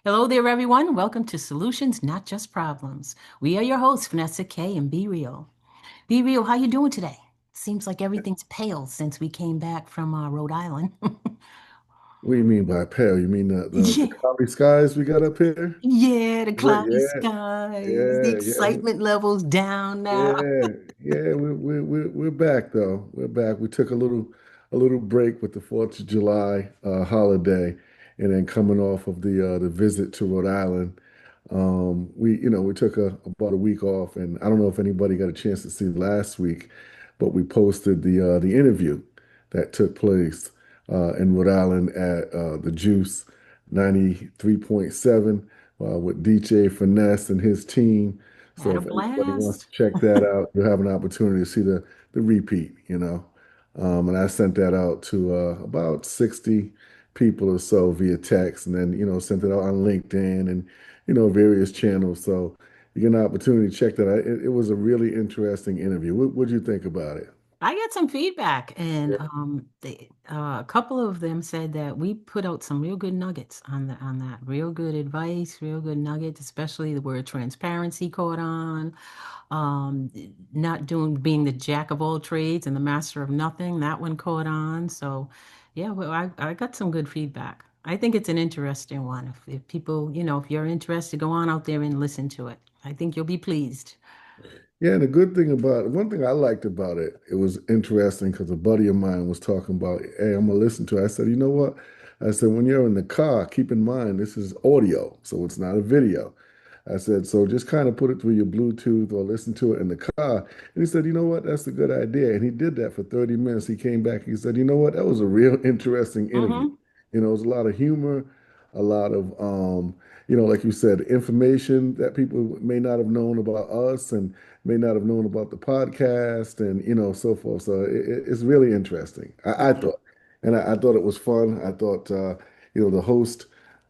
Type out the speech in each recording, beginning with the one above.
Hello there, everyone. Welcome to Solutions, Not Just Problems. We are your hosts, Vanessa K and Be Real. Be Real, how you doing today? Seems like everything's pale since we came back from Rhode Island. What do you mean by pale? You mean the Yeah, cloudy skies we got up here? yeah, the cloudy Yeah, skies, the yeah, yeah, excitement levels down now. yeah, yeah. We're back though. We're back. We took a little break with the Fourth of July holiday, and then coming off of the visit to Rhode Island, we took about a week off, and I don't know if anybody got a chance to see last week, but we posted the interview that took place in Rhode Island at the Juice 93.7 with DJ Finesse and his team. So Had a if anybody wants blast. to check that out, you'll have an opportunity to see the repeat. And I sent that out to about 60 people or so via text, and then sent it out on LinkedIn and various channels. So you get an opportunity to check that out. It was a really interesting interview. What did you think about it? I got some feedback, and a couple of them said that we put out some real good nuggets on that. Real good advice, real good nuggets, especially the word transparency caught on. Um, Not doing being the jack of all trades and the master of nothing. That one caught on. So, yeah, well, I got some good feedback. I think it's an interesting one. If people, if you're interested, go on out there and listen to it. I think you'll be pleased. Yeah, and the good thing about it, one thing I liked about it, it was interesting because a buddy of mine was talking about, hey, I'm gonna listen to it. I said, you know what? I said, when you're in the car, keep in mind this is audio, so it's not a video. I said, so just kind of put it through your Bluetooth or listen to it in the car. And he said, you know what? That's a good idea. And he did that for 30 minutes. He came back. He said, you know what? That was a real interesting interview. Mm-hmm. It was a lot of humor, a lot of, like you said, information that people may not have known about us and may not have known about the podcast and so forth. So it's really interesting. I Yeah. thought, and I thought it was fun. I thought the host,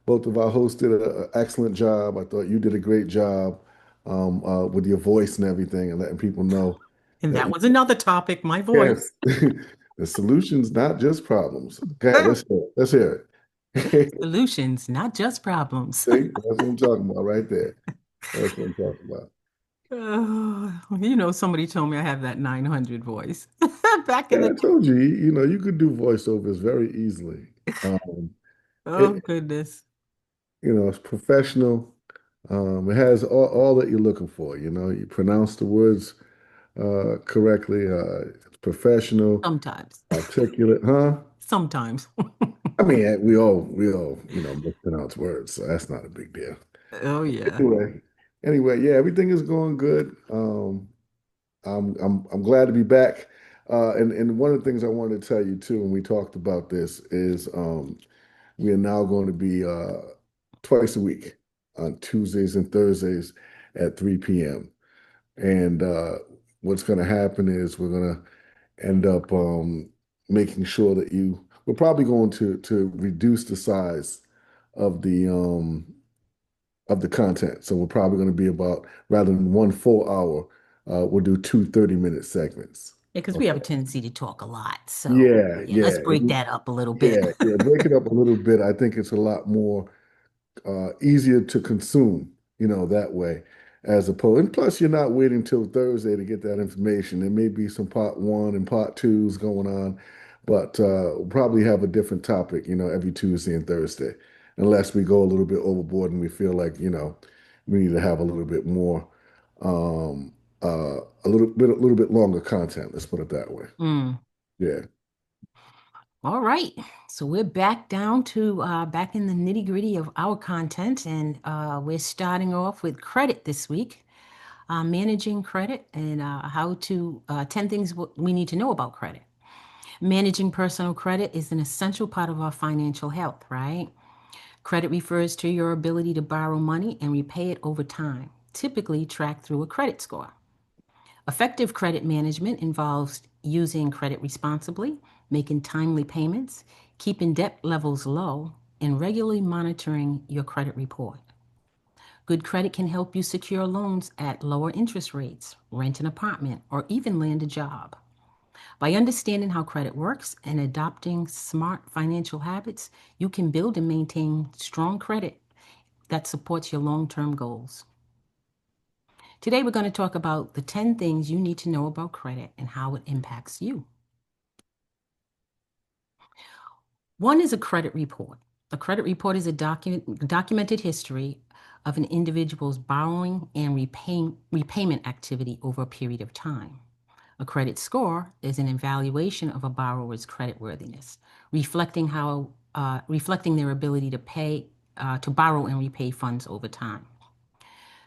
both of our hosts did an excellent job. I thought you did a great job with your voice and everything, and letting people know And that that was another topic, my voice. yes, the solution's not just problems. Okay, let's hear it. Let's hear it. Solutions, not just problems. See, that's what I'm talking about right there. That's what I'm talking about. Somebody told me I have that 900 voice back in Yeah, the I told you, you could do voiceovers very easily. Um, Oh, it, goodness. it's professional. It has all that you're looking for. You pronounce the words correctly. It's professional, Sometimes. articulate, huh? Sometimes. I mean, we all, mispronounce words, so that's not a big deal. Oh, yeah. Anyway, anyway, yeah, everything is going good. I'm glad to be back. And one of the things I wanted to tell you too, when we talked about this, is we are now going to be twice a week on Tuesdays and Thursdays at 3 p.m. And what's going to happen is we're going to end up making sure that we're probably going to reduce the size of the content. So we're probably going to be about, rather than one full hour, we'll do two 30-minute segments. Because we have Okay. a tendency to talk a lot. So, Yeah, yeah, let's yeah, break that up a little bit. yeah, yeah. Break it up a little bit. I think it's a lot more easier to consume, that way, as opposed. And plus, you're not waiting till Thursday to get that information. There may be some part one and part twos going on, but we'll probably have a different topic, every Tuesday and Thursday, unless we go a little bit overboard and we feel like, we need to have a little bit more, a little bit longer content. Let's put it that way. Mm. Yeah. All right. So we're back down to back in the nitty-gritty of our content, and we're starting off with credit this week. Managing credit and how to 10 things we need to know about credit. Managing personal credit is an essential part of our financial health, right? Credit refers to your ability to borrow money and repay it over time, typically tracked through a credit score. Effective credit management involves using credit responsibly, making timely payments, keeping debt levels low, and regularly monitoring your credit report. Good credit can help you secure loans at lower interest rates, rent an apartment, or even land a job. By understanding how credit works and adopting smart financial habits, you can build and maintain strong credit that supports your long term goals. Today, we're going to talk about the 10 things you need to know about credit and how it impacts you. One is a credit report. A credit report is a documented history of an individual's borrowing and repayment activity over a period of time. A credit score is an evaluation of a borrower's creditworthiness, reflecting their ability to pay, to borrow and repay funds over time.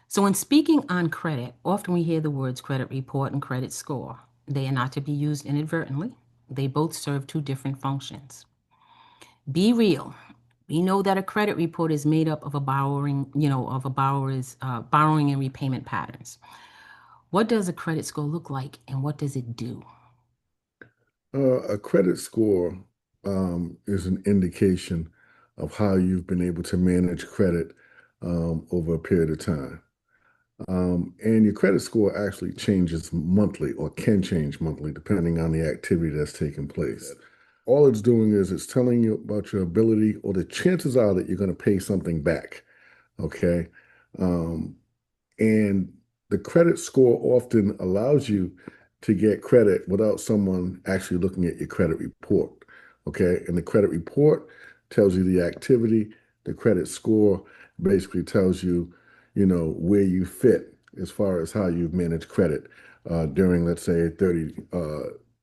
So, when speaking on credit, often we hear the words credit report and credit score. They are not to be used inadvertently. They both serve two different functions. Be real. We know that a credit report is made up of a borrower's borrowing and repayment patterns. What does a credit score look like and what does it do? A credit score is an indication of how you've been able to manage credit over a period of time. And your credit score actually changes monthly or can change monthly depending on the activity that's taking place. All it's doing is it's telling you about your ability or the chances are that you're going to pay something back. Okay. Um, and the credit score often allows you to get credit without someone actually looking at your credit report. Okay. And the credit report tells you the activity. The credit score basically tells you, where you fit as far as how you've managed credit during, let's say, a 30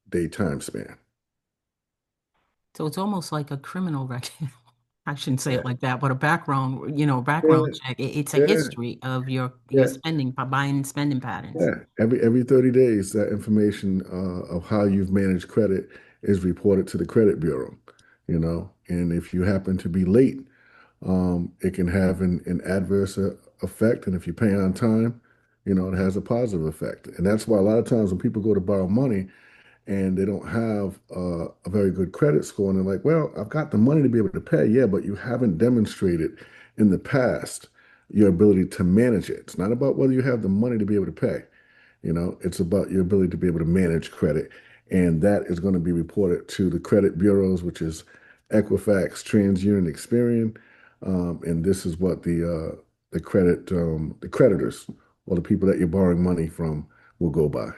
day time span. So it's almost like a criminal record. I shouldn't say it Yeah. like that, but a background Yeah. check. It's a Yeah. history of your Yeah. spending, by buying and spending patterns. Yeah, every 30 days, that information of how you've managed credit is reported to the credit bureau, and if you happen to be late, it can have an adverse effect. And if you pay on time, it has a positive effect. And that's why a lot of times when people go to borrow money and they don't have a very good credit score, and they're like, well, I've got the money to be able to pay. Yeah, but you haven't demonstrated in the past your ability to manage it. It's not about whether you have the money to be able to pay. It's about your ability to be able to manage credit. And that is going to be reported to the credit bureaus, which is Equifax, TransUnion, Experian. And this is what the creditors or the people that you're borrowing money from will go by.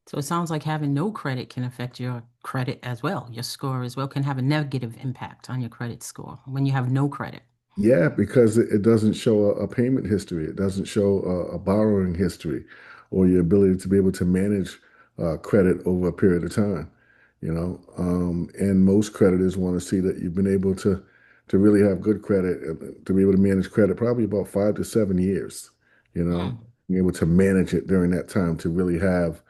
So it sounds like having no credit can affect your credit as well. Your score as well can have a negative impact on your credit score when you have no credit. Yeah, because it doesn't show a payment history. It doesn't show a borrowing history or your ability to be able to manage credit over a period of time, and most creditors want to see that you've been able to really have good credit, to be able to manage credit probably about 5 to 7 years, Hmm. being able to manage it during that time to really have,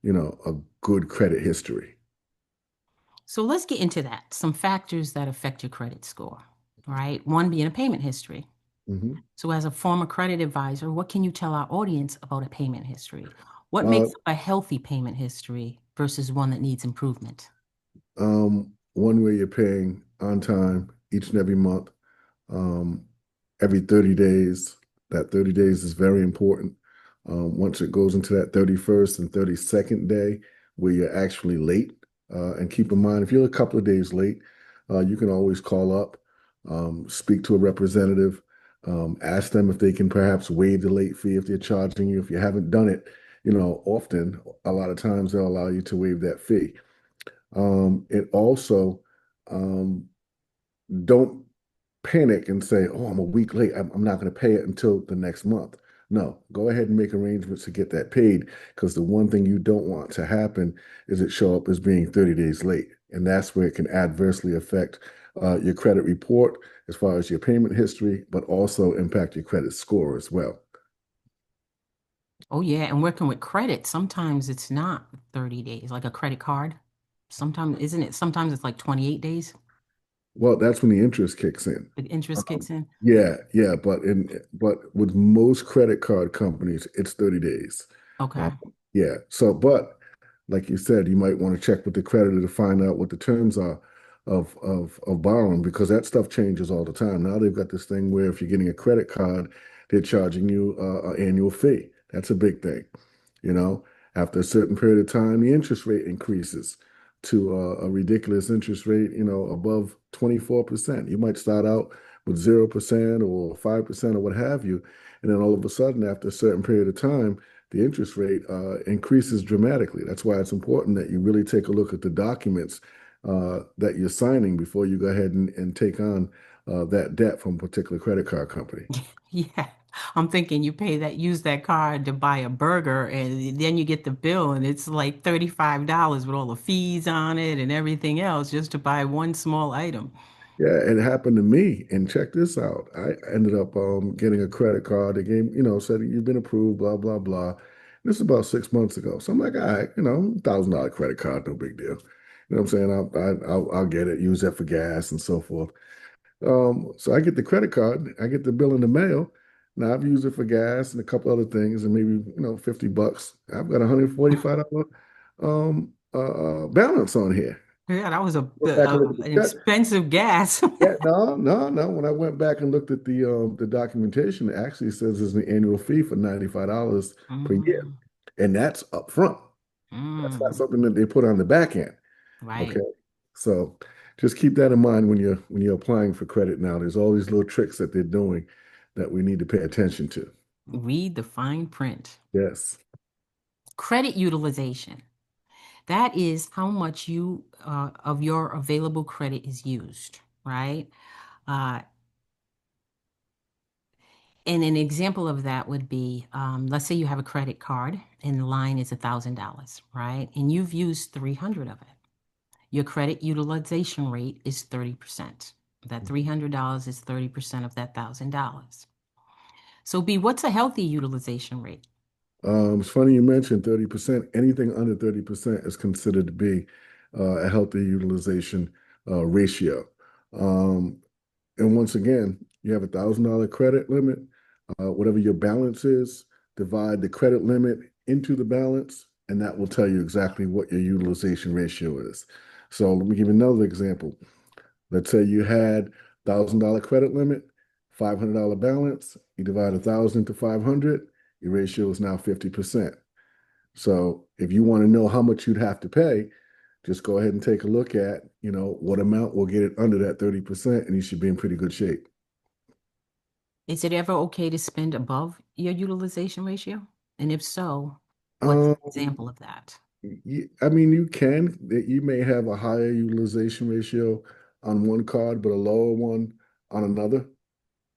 a good credit history. So let's get into that. Some factors that affect your credit score, right? One being a payment history. Mhm. So, as a former credit advisor, what can you tell our audience about a payment history? What Uh, makes up a healthy payment history versus one that needs improvement? One way you're paying on time each and every month, um, every 30 days. That 30 days is very important. Once it goes into that 31st and 32nd day where you're actually late, and keep in mind, if you're a couple of days late, you can always call up, speak to a representative, ask them if they can perhaps waive the late fee if they're charging you. If you haven't done it, often, a lot of times they'll allow you to waive that fee. It also, um, don't panic and say, "Oh, I'm a week late. I'm not going to pay it until the next month." No, go ahead and make arrangements to get that paid because the one thing you don't want to happen is it show up as being 30 days late. And that's where it can adversely affect your credit report as far as your payment history, but also impact your credit score as well. Oh, yeah. And working with credit, sometimes it's not 30 days, like a credit card. Sometimes, isn't it? Sometimes it's like 28 days, Well, that's when the interest kicks in. the interest kicks in. Yeah, yeah, but with most credit card companies, it's 30 days. Uh, Okay. yeah. So, but like you said, you might want to check with the creditor to find out what the terms are of borrowing because that stuff changes all the time. Now they've got this thing where if you're getting a credit card, they're charging you an annual fee. That's a big thing. You know, after a certain period of time, the interest rate increases to a ridiculous interest rate, above 24%. You might start out with 0% or 5% or what have you. And then all of a sudden, after a certain period of time, the interest rate increases dramatically. That's why it's important that you really take a look at the documents that you're signing before you go ahead and take on that debt from a particular credit card company. Yeah. I'm thinking you use that card to buy a burger and then you get the bill and it's like $35 with all the fees on it and everything else just to buy one small item. Yeah, it happened to me. And check this out. I ended up getting a credit card. They gave, said you've been approved, blah, blah, blah. This is about 6 months ago. So I'm like, all right, $1,000 credit card, no big deal. You know what I'm saying? I'll get it, use that for gas and so forth. So I get the credit card, I get the bill in the mail. Now I've used it for gas and a couple other things, and maybe $50. I've got $145 balance on here. Yeah, that was Go back and look at the an check. expensive gas. Yeah, no, no, no. When I went back and looked at the documentation, it actually says there's an annual fee for $95 per year, Mm, and that's up front. That's not mm, something that they put on the back end. Okay, right. so just keep that in mind when you're applying for credit now. There's all these little tricks that they're doing that we need to pay attention to. Read the fine print. Yes. Credit utilization. That is how much you of your available credit is used, right? Uh, and an example of that would be, let's say you have a credit card and the line is $1,000, right? And you've used 300 of it. Your credit utilization rate is 30%. That $300 is 30% of that $1,000. So B, what's a healthy utilization rate? It's funny you mentioned 30%. Anything under 30% is considered to be a healthy utilization ratio. Um, And once again, you have $1,000 credit limit. Whatever your balance is, divide the credit limit into the balance, and that will tell you exactly what your utilization ratio is. So let me give you another example. Let's say you had $1,000 credit limit, $500 balance. You divide 1,000 to 500, your ratio is now 50%. So if you want to know how much you'd have to pay, just go ahead and take a look at, what amount will get it under that 30%, and you should be in pretty good shape. Is it ever okay to spend above your utilization ratio? And if so, what's an Um, example of that? I mean, you may have a higher utilization ratio on one card, but a lower one on another.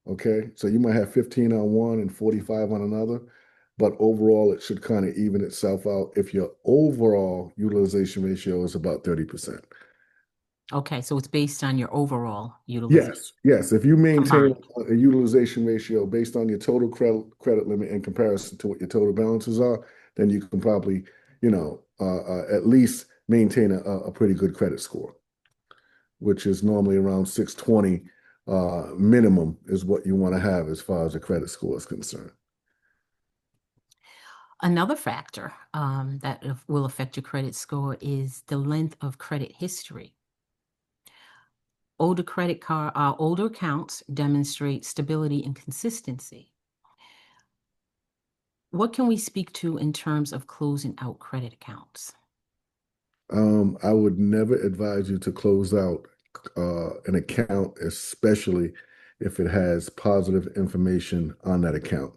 Okay. So you might have 15 on one and 45 on another, but overall, it should kind of even itself out if your overall utilization ratio is about 30%. Okay, so it's based on your overall utilization Yes, yes. If you maintain combined. a utilization ratio based on your total credit limit in comparison to what your total balances are, then you can probably, at least maintain a pretty good credit score, which is normally around 620 minimum is what you want to have as far as a credit score is concerned. Another factor that will affect your credit score is the length of credit history. Older accounts demonstrate stability and consistency. What can we speak to in terms of closing out credit accounts? I would never advise you to close out an account, especially if it has positive information on that account.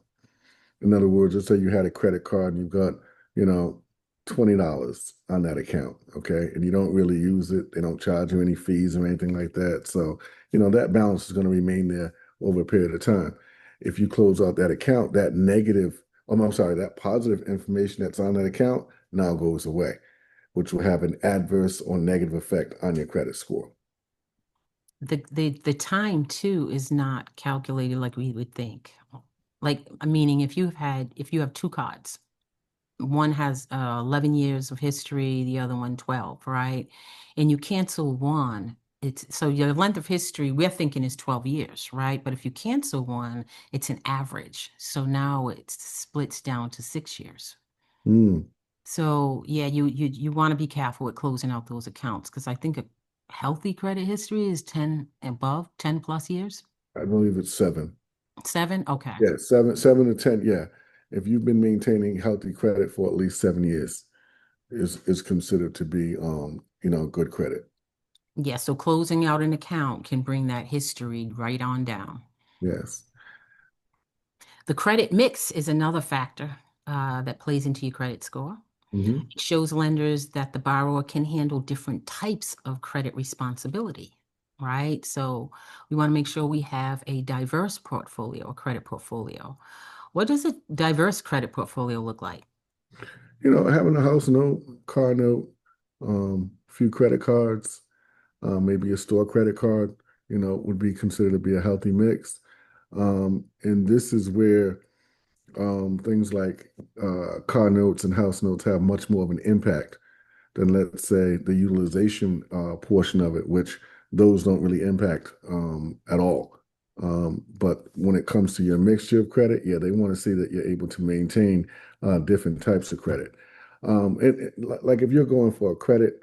In other words, let's say you had a credit card and you've got, you know, $20 on that account, okay, and you don't really use it. They don't charge you any fees or anything like that. So, that balance is going to remain there over a period of time. If you close out that account, that negative, I'm sorry, that positive information that's on that account now goes away, which will have an adverse or negative effect on your credit score. The time too is not calculated like we would think. Like, meaning if you have two cards, one has 11 years of history, the other one 12, right? And you cancel one, it's so your length of history we're thinking is 12 years, right? But if you cancel one, it's an average. So now it splits down to 6 years. Mm, So yeah, you want to be careful with closing out those accounts because I think a healthy credit history is 10 above, 10 plus years. I believe it's 7. 7? Okay. Yeah, seven to 10. Yeah. If you've been maintaining healthy credit for at least 7 years, is considered to be good credit. Yeah, so closing out an account can bring that history right on down. Yes. The credit mix is another factor that plays into your credit score. Hmm. It shows lenders that the borrower can handle different types of credit responsibility, right? So we want to make sure we have a diverse portfolio, a credit portfolio. What does a diverse credit portfolio look like? Having a house note, car note, few credit cards, maybe a store credit card, would be considered to be a healthy mix. And this is where things like car notes and house notes have much more of an impact than, let's say, the utilization portion of it, which those don't really impact at all. But when it comes to your mixture of credit, yeah, they want to see that you're able to maintain different types of credit. Like if you're going for a credit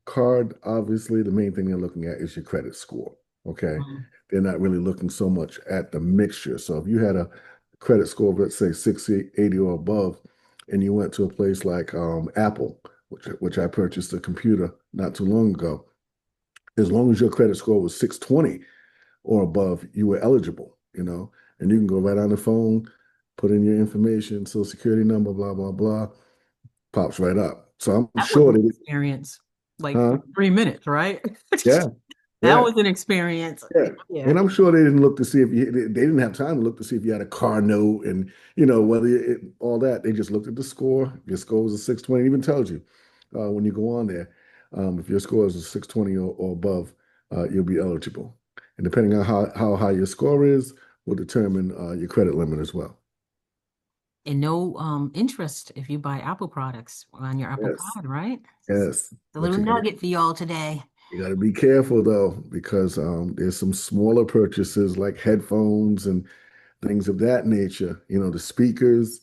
card, obviously the main thing they're looking at is your credit score. Okay. Mhm. They're not really looking so much at the mixture. So if you had a credit score of, let's say, 680 or above, and you went to a place like Apple, which I purchased a computer not too long ago, as long as your credit score was 620 or above, you were eligible, and you can go right on the phone, put in your information, social security number, blah, blah, blah, pops right up. So I'm That was sure an that, experience, like huh? 3 minutes, right? Yeah, That yeah. was an experience. Yeah. Yeah. And I'm sure they didn't look to see if they didn't have time to look to see if you had a car note and, whether all that. They just looked at the score. Your score was a 620. It even tells you when you go on there, if your score is a 620 or above, you'll be eligible. And depending on how high your score is, will determine your credit limit as well. And no interest if you buy Apple products on your Apple Yes. Card, right? Yes. The But little nugget for y'all today. you got to be careful though, because there's some smaller purchases like headphones and things of that nature. The speakers,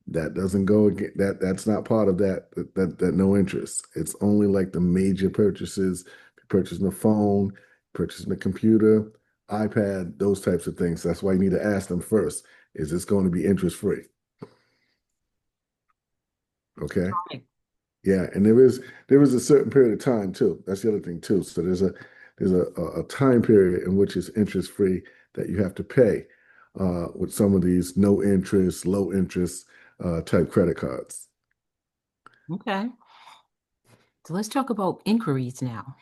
that doesn't go again. That's not part of that no interest. It's only like the major purchases, purchasing a phone, purchasing a computer, iPad, those types of things. That's why you need to ask them first. Is this going to be interest free? Okay. Right. Yeah, and there is a certain period of time too. That's the other thing too. So there's a time period in which it's interest free that you have to pay with some of these no interest, low interest type credit cards. Okay. So let's talk about inquiries now.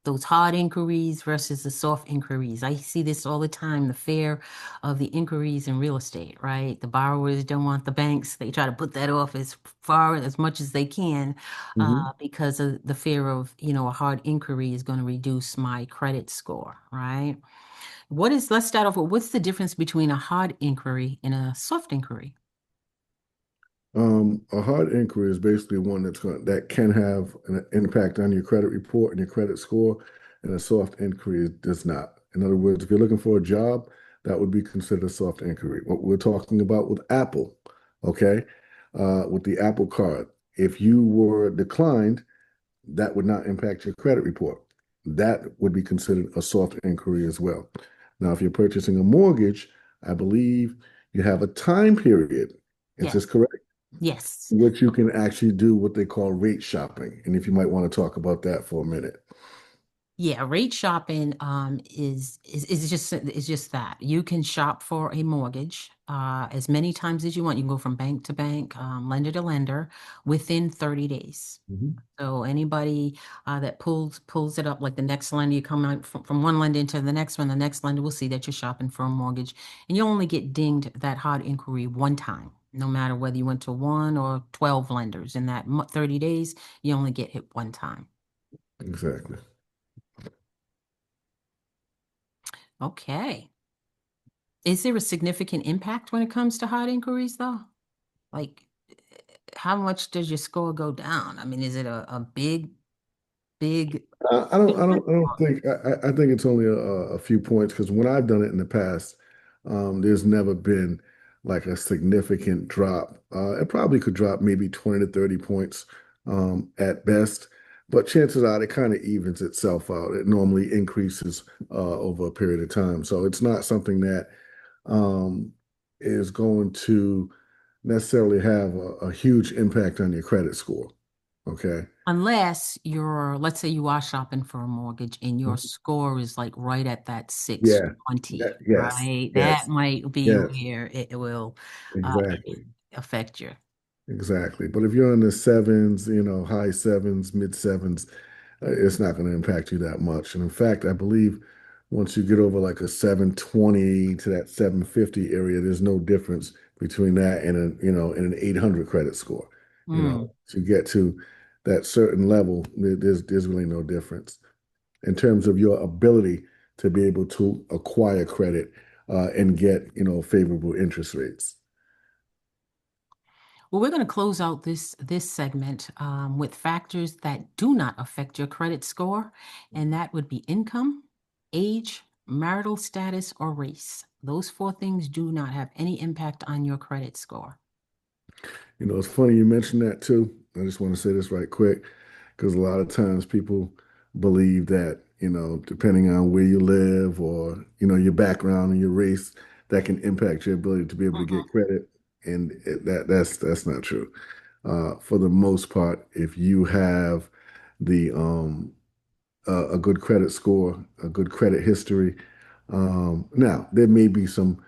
Those hard inquiries versus the soft inquiries. I see this all the time, the fear of the inquiries in real estate, right? The borrowers don't want the banks. They try to put that off as far as much as they can Hmm. because of the fear of, a hard inquiry is going to reduce my credit score, right? Let's start off with what's the difference between a hard inquiry and a soft inquiry? A hard inquiry is basically one that can have an impact on your credit report and your credit score, and a soft inquiry does not. In other words, if you're looking for a job, that would be considered a soft inquiry. What we're talking about with Apple, okay, with the Apple card, if you were declined, that would not impact your credit report. That would be considered a soft inquiry as well. Now, if you're purchasing a mortgage, I believe you have a time period. Is Yes. this correct? Yes. Which you can actually do what they call rate shopping. And if you might want to talk about that for a minute. Yeah, rate shopping is just that. You can shop for a mortgage as many times as you want. You can go from bank to bank, lender to lender within 30 days. Mhm. So anybody that pulls it up, like the next lender, you come out from one lender into the next one, the next lender will see that you're shopping for a mortgage, and you only get dinged that hard inquiry one time, no matter whether you went to one or 12 lenders in that 30 days, you only get hit one time. Exactly. Okay. Is there a significant impact when it comes to hard inquiries, though? Like, how much does your score go down? I mean, is it a big I don't think, I think it's only a few points because when I've done it in the past, there's never been like a significant drop. It probably could drop maybe 20 to 30 points at best, but chances are it kind of evens itself out. It normally increases over a period of time. So it's not something that um, is going to necessarily have a huge impact on your credit score. Okay. Unless you're, let's say you are shopping for a mortgage and your Mhm. score is like right at that Yeah. 620, Yes. right? That Yes. might be Yes. where it will uh, Exactly. affect you. Exactly. But if you're in the sevens, high sevens, mid sevens, it's not going to impact you that much. And in fact, I believe once you get over like a 720 to that 750 area, there's no difference between that and an 800 credit score. Mm. To get to that certain level, there's really no difference in terms of your ability to be able to acquire credit and get, favorable interest rates. Well, we're going to close out this segment with factors that do not affect your credit score, and that would be income, age, marital status, or race. Those four things do not have any impact on your credit score. It's funny you mentioned that too. I just want to say this right quick because a lot of times people believe that, depending on where you live or, your background and your race, that can impact your ability to be able to Mhm. get credit. And that's not true. For the most part, if you have the a good credit score, a good credit history. Now, there may be some,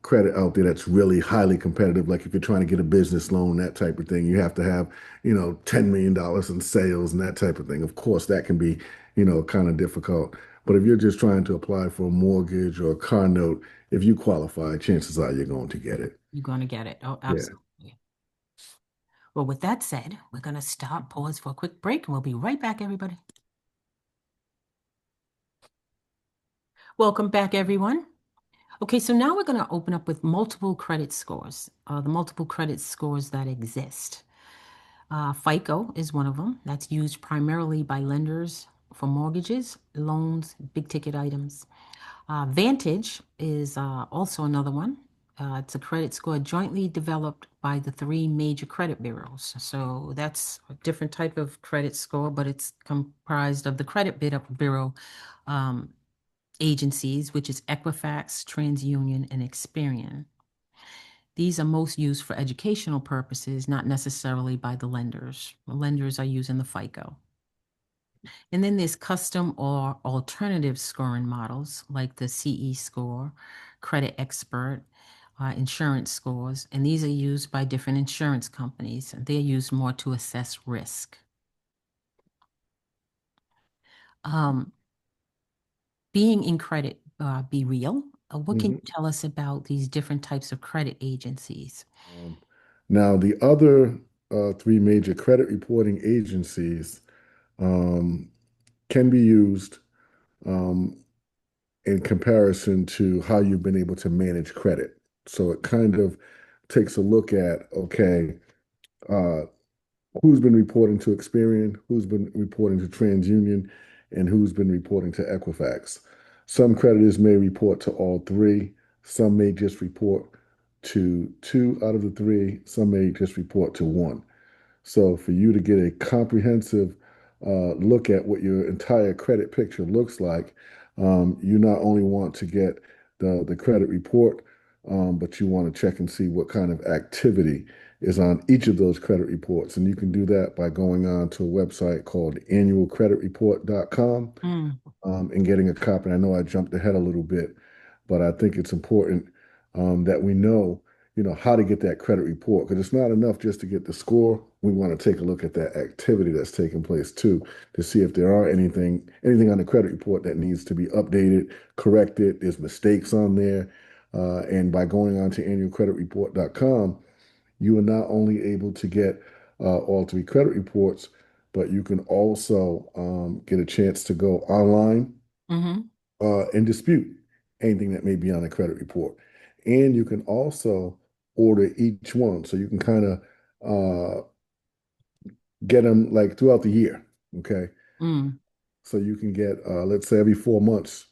credit out there that's really highly competitive. Like if you're trying to get a business loan, that type of thing, you have to have, $10 million in sales and that type of thing. Of course, that can be, kind of difficult. But if you're just trying to apply for a mortgage or a car note, if you qualify, chances are you're going to get it. You're going to get it. Oh, Yeah. absolutely. Well, with that said, we're going to stop, pause for a quick break, and we'll be right back, everybody. Welcome back, everyone. Okay, so now we're going to open up with multiple credit scores, the multiple credit scores that exist. FICO is one of them that's used primarily by lenders for mortgages, loans, big ticket items. Vantage is also another one. It's a credit score jointly developed by the three major credit bureaus. So that's a different type of credit score, but it's comprised of the bureau um, agencies, which is Equifax, TransUnion, and Experian. These are most used for educational purposes, not necessarily by the lenders. The lenders are using the FICO. And then there's custom or alternative scoring models like the CE score, credit expert, insurance scores, and these are used by different insurance companies. They're used more to assess risk. Um, being in credit, be real. What can you Mhm. tell us about these different types of credit agencies? Um, Now, the other three major credit reporting agencies um, can be used um, in comparison to how you've been able to manage credit. So it kind of takes a look at, okay, uh, who's been reporting to Experian, who's been reporting to TransUnion, and who's been reporting to Equifax. Some creditors may report to all three. Some may just report to two out of the three. Some may just report to one. So for you to get a comprehensive look at what your entire credit picture looks like, you not only want to get the credit report, but you want to check and see what kind of activity is on each of those credit reports. And you can do that by going on to a website called annualcreditreport.com Mm, and getting a copy. I know I jumped ahead a little bit, but I think it's important that we know, how to get that credit report because it's not enough just to get the score. We want to take a look at that activity that's taking place too to see if there are anything on the credit report that needs to be updated, corrected. There's mistakes on there. And by going on to annualcreditreport.com, you are not only able to get all three credit reports, but you can also get a chance to go online hmm and dispute anything that may be on a credit report. And you can also order each one. So you can kind of get them like throughout the year. Okay. mm, So you can get, let's say every 4 months,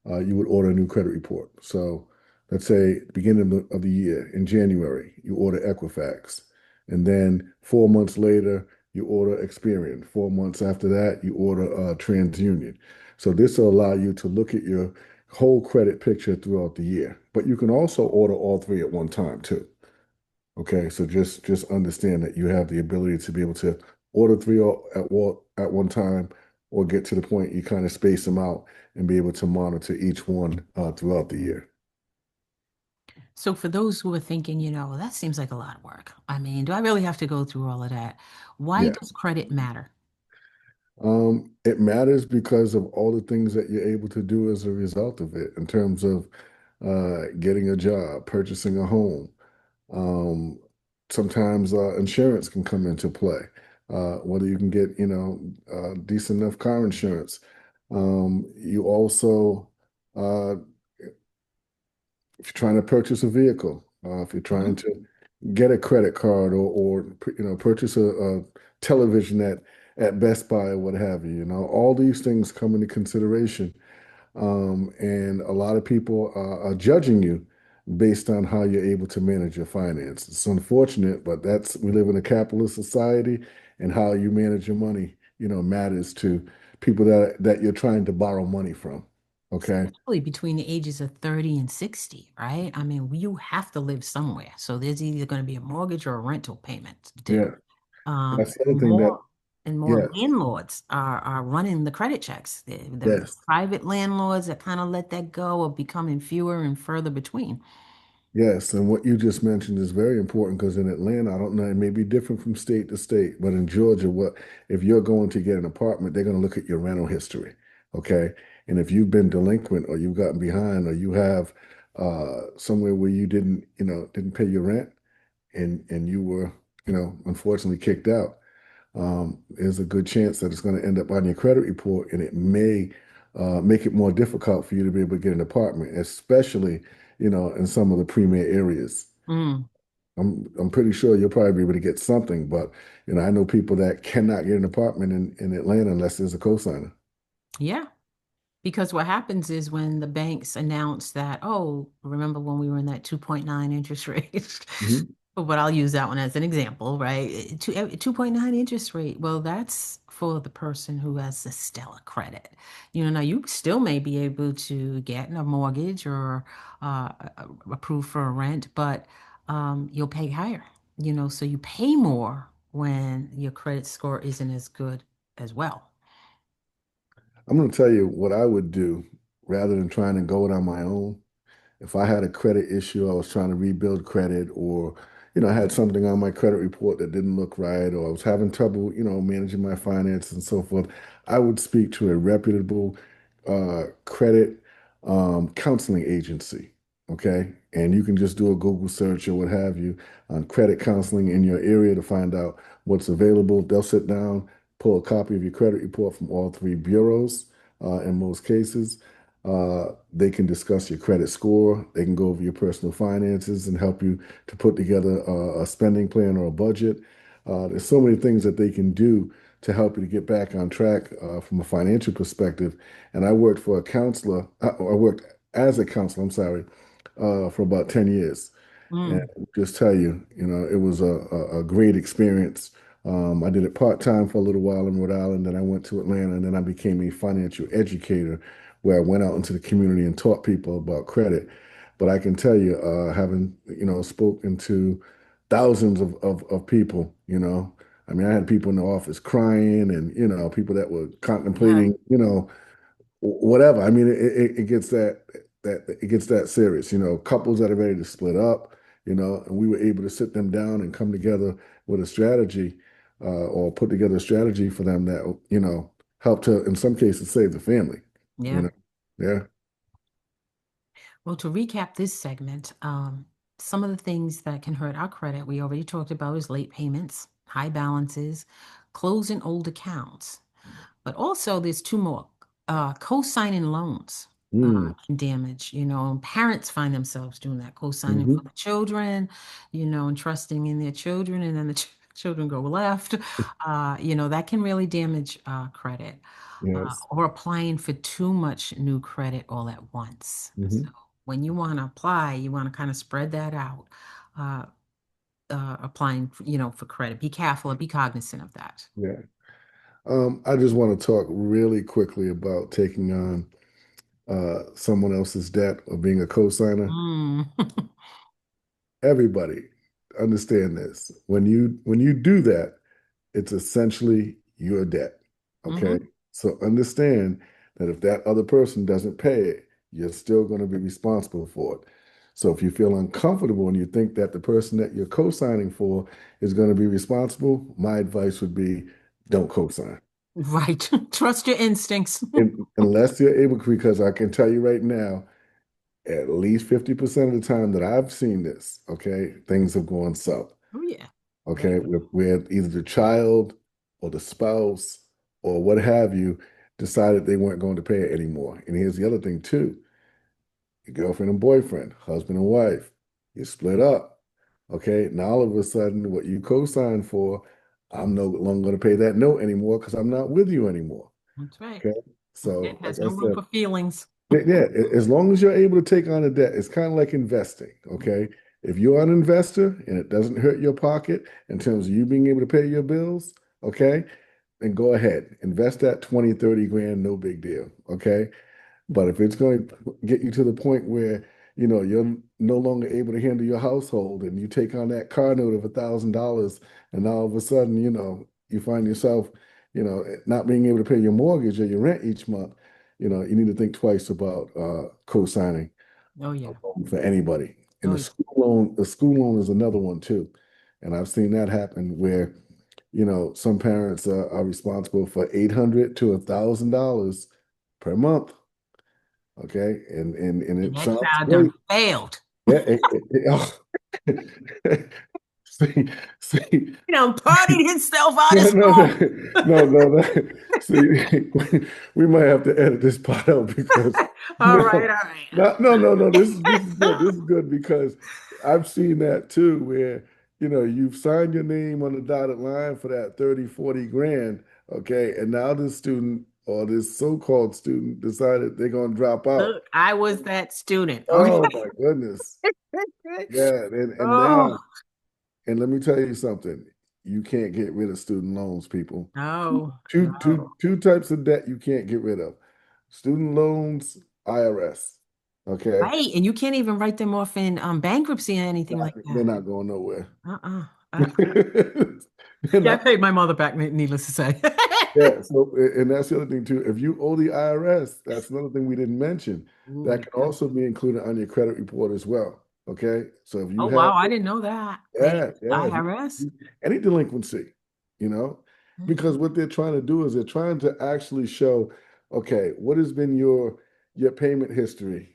you would order a new credit report. So let's say beginning of the year in January, you order Equifax. And then 4 months later, you order Experian. 4 months after that, you order TransUnion. So this will allow you to look at your whole credit picture throughout the year. But you can also order all three at one time too. Okay, so just understand that you have the ability to be able to order three at one time, or get to the point you kind of space them out and be able to monitor each one throughout the year. So for those who are thinking, well, that seems like a lot of work. I mean, do I really have to go through all of that? Why Yeah. does credit matter? It matters because of all the things that you're able to do as a result of it, in terms of getting a job, purchasing a home. Um, Sometimes insurance can come into play, whether you can get, decent enough car insurance. You also, uh, if you're trying to purchase a vehicle, if you're trying Mhm. to get a credit card, or purchase a television at Best Buy or what have you, all these things come into consideration, and a lot of people are judging you based on how you're able to manage your finances. It's unfortunate, but we live in a capitalist society, and how you manage your money, matters to people that you're trying to borrow money from. Okay. Especially between the ages of 30 and 60, right? I mean, you have to live somewhere. So there's either going to be a mortgage or a rental payment due. Yeah. That's the other thing that, More and more yes, landlords are running the credit checks. The yes. private landlords that kind of let that go are becoming fewer and further between. Yes, and what you just mentioned is very important, because in Atlanta, I don't know, it may be different from state to state, but in Georgia, what if you're going to get an apartment, they're going to look at your rental history, okay? And if you've been delinquent, or you've gotten behind, or you have somewhere where you didn't pay your rent, and you were, unfortunately kicked out, there's a good chance that it's going to end up on your credit report, and it may make it more difficult for you to be able to get an apartment, especially, in some of the premier areas. Mm, I'm pretty sure you'll probably be able to get something, but I know people that cannot get an apartment in Atlanta unless there's a cosigner. yeah. Because what happens is when the banks announce that, oh, remember when we were in that 2.9 interest rate? Hmm. But I'll use that one as an example, right? 2.9 interest rate. Well, that's for the person who has the stellar credit. Now you still may be able to get a mortgage or approved for a rent, but you'll pay higher, so you pay more when your credit score isn't as good as well. I'm going to tell you what I would do rather than trying to go it on my own. If I had a credit issue, I was trying to rebuild credit, or, I had something on my credit report that didn't look right, or I was having trouble, managing my finances and so forth, I would speak to a reputable credit counseling agency. Okay. And you can just do a Google search or what have you on credit counseling in your area to find out what's available. They'll sit down, pull a copy of your credit report from all three bureaus in most cases. They can discuss your credit score. They can go over your personal finances and help you to put together a spending plan or a budget. There's so many things that they can do to help you to get back on track from a financial perspective. And I worked for a counselor. I worked as a counselor, I'm sorry, for about 10 years. And Mm, just tell you, it was a great experience. I did it part-time for a little while in Rhode Island, then I went to Atlanta, and then I became a financial educator, where I went out into the community and taught people about credit. But I can tell you, having, spoken to thousands of people, I mean, I had people in the office crying, and, people that were yeah. contemplating, whatever. I mean, it gets it gets that serious. Couples that are ready to split up. And we were able to sit them down and come together with a strategy, or put together a strategy for them that helped to, in some cases, save the family. You Yeah. know, yeah. Well, to recap this segment, some of the things that can hurt our credit we already talked about is late payments, high balances, closing old accounts. But also, there's two more. Co-signing loans Mm. can damage, and parents find themselves doing that, co-signing for Hmm. the children, and trusting in their children, and then the children go left. That can really damage credit. Yes. Or applying for too much new credit all at once. So Hmm. when you want to apply, you want to kind of spread that out. Uh, Applying, for credit. Be careful and be cognizant of that. Yeah. I just want to talk really quickly about taking on someone else's debt or being a co-signer. Mm. Everybody understand this. When you do that, it's essentially your debt. Okay. Hmm. So understand that if that other person doesn't pay it, you're still going to be responsible for it. So if you feel uncomfortable and you think that the person that you're co-signing for is going to be responsible, my advice would be don't co-sign. Right. Trust your instincts. Unless you're able, because I can tell you right now, at least 50% of the time that I've seen this, okay, things have gone south. Oh yeah. Yeah. Okay, where either the child or the spouse or what have you decided they weren't going to pay it anymore. And here's the other thing too: your girlfriend and boyfriend, husband and wife, you split up. Okay, now all of a sudden, what you co-signed for, I'm no longer going to pay that note anymore because I'm not with you anymore. That's right. Okay, That so like has I no room said, for feelings. yeah, as long as you're able to take on a debt, it's kind of like investing, okay? If you're an investor and it doesn't hurt your pocket in terms of you being able to pay your bills, okay, then go ahead. Invest that 20, 30 grand, no big deal, okay? But if it's going to get you to the point where, you're no longer able to handle your household and you take on that car note of $1,000 and all of a sudden, you find yourself, not being able to pay your mortgage or your rent each month, you need to think twice about co-signing Oh a yeah. loan for anybody. And Oh the yeah. school loan is another one too. And I've seen that happen where, some parents are responsible for $800 to $1,000 per month. Okay, and And it that sounds child done great. failed. Yeah, see, see, You know, partied himself out of no, no, no, school. no, no, no. See, we might have to edit this part out because All right, no, all right. no, no, no, no. This is good. This is good because I've seen that too, where you've signed your name on the dotted line for that 30, 40 grand, okay, and now this student or this so-called student decided they're gonna drop out. Look, I was that student. Okay. Oh my goodness. Yeah, and Oh, now, and let me tell you something. You can't get rid of student loans, people. Two, no, two, no. two, two types of debt you can't get rid of. Student loans, IRS. Okay? Right. And you can't even write them off in bankruptcy or anything like They're that. not going nowhere. Uh-uh. They're Yeah, I not. paid my mother back, needless to say. Yeah, so and that's the other thing too. If you owe the IRS, that's another thing we didn't mention. Oh, That yeah. can also be included on your credit report as well. Okay? So if you Oh, have wow. I didn't know that. They Yeah, yeah. If IRS. any delinquency, you know, because what they're trying to do is they're trying to actually show, okay, what has been your payment history,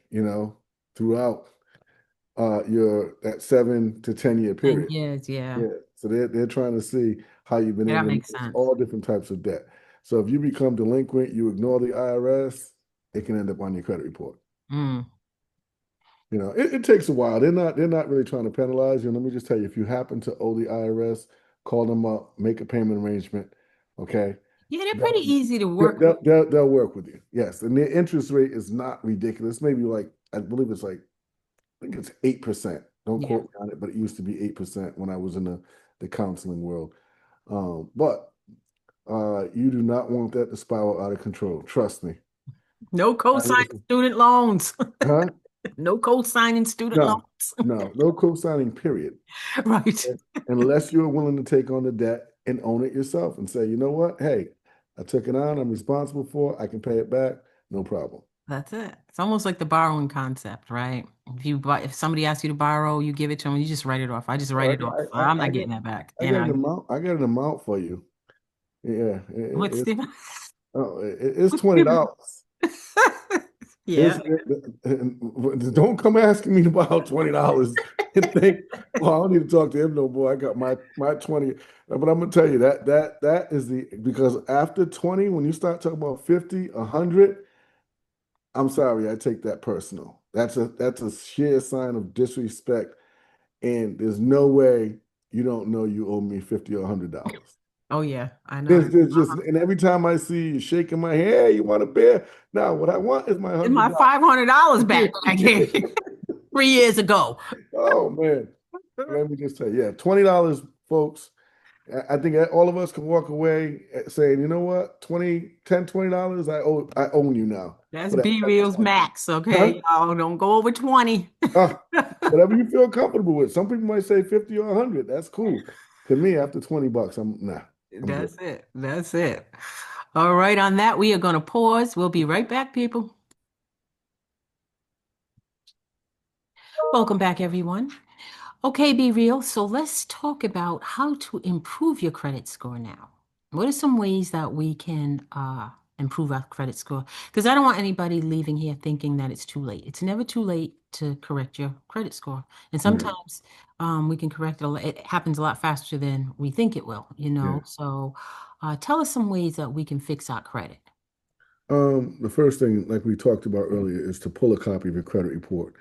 throughout your that 7 to 10 year 10 period. years, yeah. Yeah. So they're trying to see how you've been Yeah, that able to makes manage sense. all different types of debt. So if you become delinquent, you ignore the IRS, it can end up on your credit report. Mm. It takes a while. They're not really trying to penalize you. And let me just tell you, if you happen to owe the IRS, call them up, make a payment arrangement. Okay. Yeah, they're pretty They'll, easy to work with. they'll work with you. Yes. And their interest rate is not ridiculous. Maybe like, I believe it's like, I think it's 8%. Don't Yeah. quote me on it, but it used to be 8% when I was in the counseling world. But you do not want that to spiral out of control. Trust me. No co-signing Listen, student loans. huh? No co-signing student No, loans. no co-signing, period. Right. Unless you're willing to take on the debt and own it yourself and say, you know what? Hey, I took it on. I'm responsible for it. I can pay it back. No problem. That's it. It's almost like the borrowing concept, right? If somebody asks you to borrow, you give it to them, you just write it off. I just write Oh, it off. I'm not getting that back. I got an amount. I got an amount for you. Yeah, What's it's the it's $20. Yeah. It's don't come asking me to borrow $20 and think, well, I don't need to talk to him no more. I got my 20. But I'm gonna tell you that is because after 20, when you start talking about 50, 100, I'm sorry, I take that personal. That's a sheer sign of disrespect, and there's no way you don't know you owe me 50 or $100. Oh yeah, I know. There's just, Uh-huh. and every time I see you shaking my head, hey, you want a beer? Now, what I want is my It's hundred my dollars. $500 back I gave you 3 years ago. Oh man, let me just tell you, yeah, $20, folks. I think all of us can walk away saying, you know what, 20, 10, $20, I own you now That's for that B Real's 10%. max, Huh? okay? Y'all don't go over 20. Ah, whatever you feel comfortable with. Some people might say 50 or 100. That's cool. To me, after $20, I'm good. That's it. That's it. All right, on that, we are going to pause. We'll be right back, people. Welcome back, everyone. Okay, Be Real. So let's talk about how to improve your credit score now. What are some ways that we can improve our credit score? Because I don't want anybody leaving here thinking that it's too late. It's never too late to correct your credit score. And Right. sometimes we can correct it. It happens a lot faster than we think it will, you Yeah. know? So tell us some ways that we can fix our credit. The first thing, like we talked about earlier, is to pull a copy of your credit report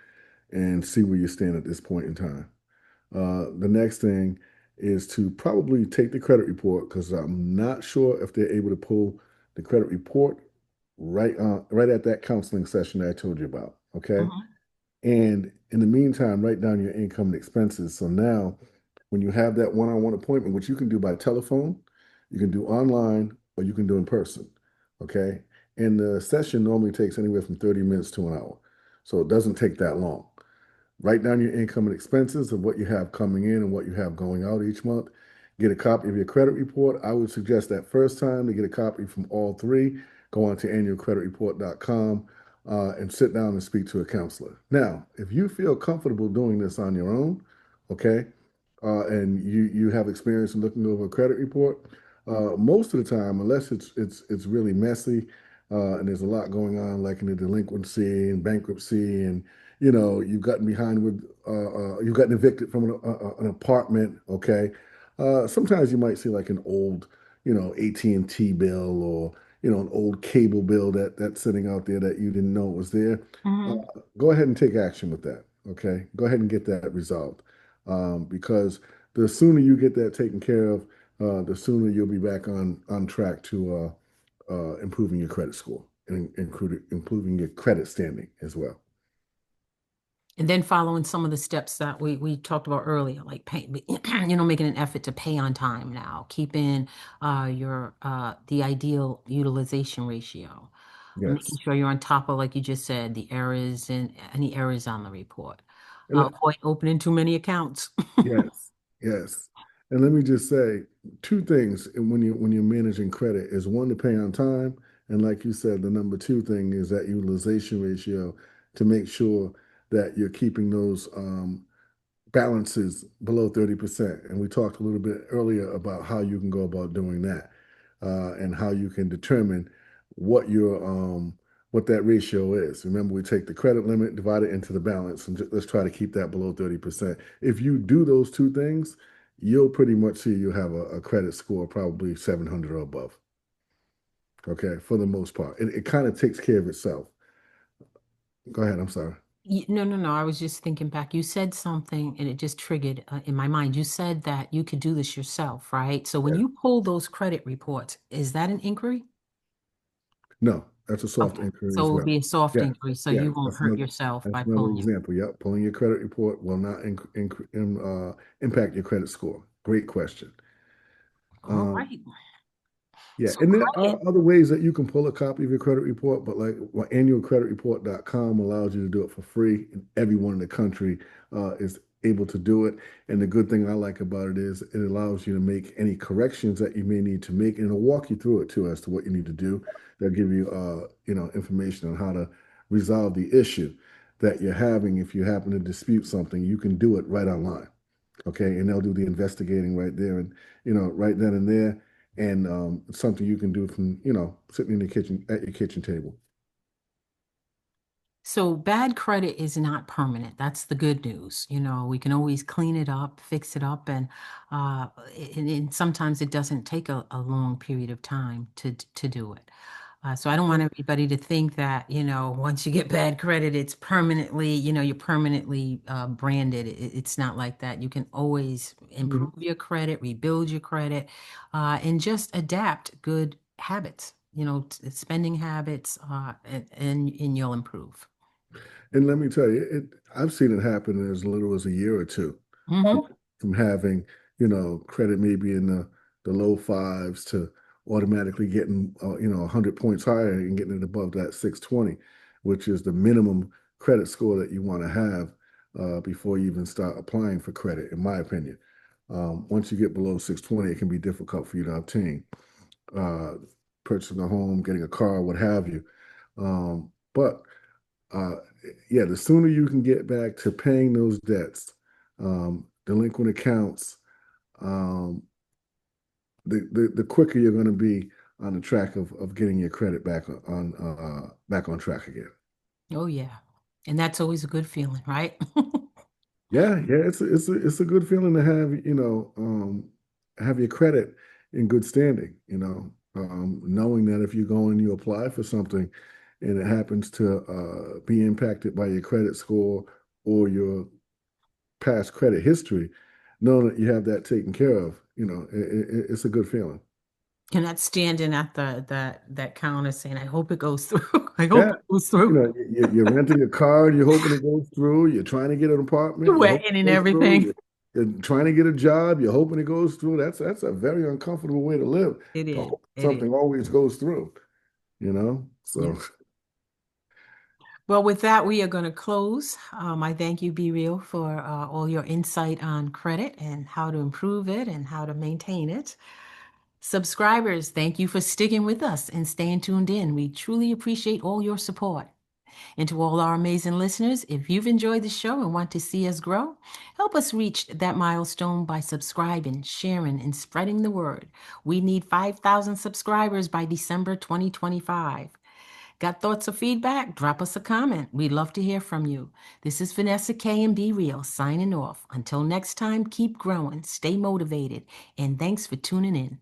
and see where you stand at this point in time. The next thing is to probably take the credit report because I'm not sure if they're able to pull the credit report right at that counseling session that I told you about. Okay. Mhm. And in the meantime, write down your income and expenses. So now, when you have that one-on-one appointment, which you can do by telephone, you can do online, or you can do in person. Okay. And the session normally takes anywhere from 30 minutes to an hour. So it doesn't take that long. Write down your income and expenses of what you have coming in and what you have going out each month. Get a copy of your credit report. I would suggest that first time to get a copy from all three. Go on to annualcreditreport.com and sit down and speak to a counselor. Now, if you feel comfortable doing this on your own, okay, and you have experience in looking over a credit report, most of the time, unless it's really messy and there's a lot going on, like in the delinquency and bankruptcy and you've gotten behind with, you've gotten evicted from an apartment. Okay. Sometimes you might see like an old, AT&T bill or, an old cable bill that's sitting out there that you didn't know was there. Uh, Mhm. Go ahead and take action with that. Okay. Go ahead and get that resolved. Because the sooner you get that taken care of, the sooner you'll be back on track to improving your credit score and improving your credit standing as well. And then following some of the steps that we talked about earlier, like pay, making an effort to pay on time now, keeping your the ideal utilization ratio, making Yes. sure you're on top of, like you just said, the errors and any errors on the report. And let- Avoid opening too many accounts. yes. Yes. And let me just say two things when you're managing credit is one to pay on time. And like you said, the number two thing is that utilization ratio to make sure that you're keeping those balances below 30%. And we talked a little bit earlier about how you can go about doing that and how you can determine what your what that ratio is. Remember, we take the credit limit, divide it into the balance, and let's try to keep that below 30%. If you do those two things, you'll pretty much see you have a credit score probably 700 or above. Okay, for the most part. It kind of takes care of itself. Go ahead, I'm sorry. No, no, no. I was just thinking back. You said something and it just triggered in my mind. You said that you could do this yourself, right? So when Yeah. you pull those credit reports, is that an inquiry? No, that's a soft Okay. inquiry So as it would well. be a soft Yeah, inquiry, so yeah, you won't hurt yourself that's by another pulling it. example. Yep, pulling your credit report will not impact your credit score. Great question. All Um, right. yeah, So and there are credit. other ways that you can pull a copy of your credit report, but like annualcreditreport.com allows you to do it for free, and everyone in the country is able to do it. And the good thing I like about it is it allows you to make any corrections that you may need to make, and it'll walk you through it too as to what you need to do. They'll give you, information on how to resolve the issue that you're having. If you happen to dispute something, you can do it right online. Okay, and they'll do the investigating right there, and right then and there, and it's something you can do from sitting in the kitchen at your kitchen table. So bad credit is not permanent. That's the good news. We can always clean it up, fix it up, uh, and sometimes it doesn't take a long period of time to do it. So I don't want everybody to think that, once you get bad credit, it's permanently, you're permanently branded. It's not like that. You can always Mhm. improve your credit, rebuild your credit, and just adapt good habits, spending habits, and you'll improve. And let me tell you, I've seen it happen in as little as a year or two from, Hmm. from having credit maybe in the low fives to automatically getting 100 points higher and getting it above that 620, which is the minimum credit score that you want to have before you even start applying for credit, in my opinion. Once you get below 620, it can be difficult for you to obtain uh, purchasing a home, getting a car, what have you. But uh, yeah, the sooner you can get back to paying those debts, delinquent accounts, um, the quicker you're going to be on the track of getting your credit back on track again. Oh, yeah. And that's always a good feeling, right? Yeah, it's a good feeling to have, have your credit in good standing, knowing that if you go and you apply for something and it happens to be impacted by your credit score or your past credit history, knowing that you have that taken care of, it's a good feeling. You're not standing at that counter saying, I hope it goes through. I hope Yeah, it goes through. you're renting a car and you're hoping it goes through. You're trying to get an apartment, you hope Sweating it and goes through. everything. You're trying to get a job, you're hoping it goes through. That's a very uncomfortable way to live, It to is. hope It is. something always goes through. Yeah. So Well, with that, we are going to close. I thank you, Be Real, for all your insight on credit and how to improve it and how to maintain it. Subscribers, thank you for sticking with us and staying tuned in. We truly appreciate all your support. And to all our amazing listeners, if you've enjoyed the show and want to see us grow, help us reach that milestone by subscribing, sharing, and spreading the word. We need 5,000 subscribers by December 2025. Got thoughts or feedback? Drop us a comment. We'd love to hear from you. This is Vanessa K and Be Real signing off. Until next time, keep growing, stay motivated, and thanks for tuning in.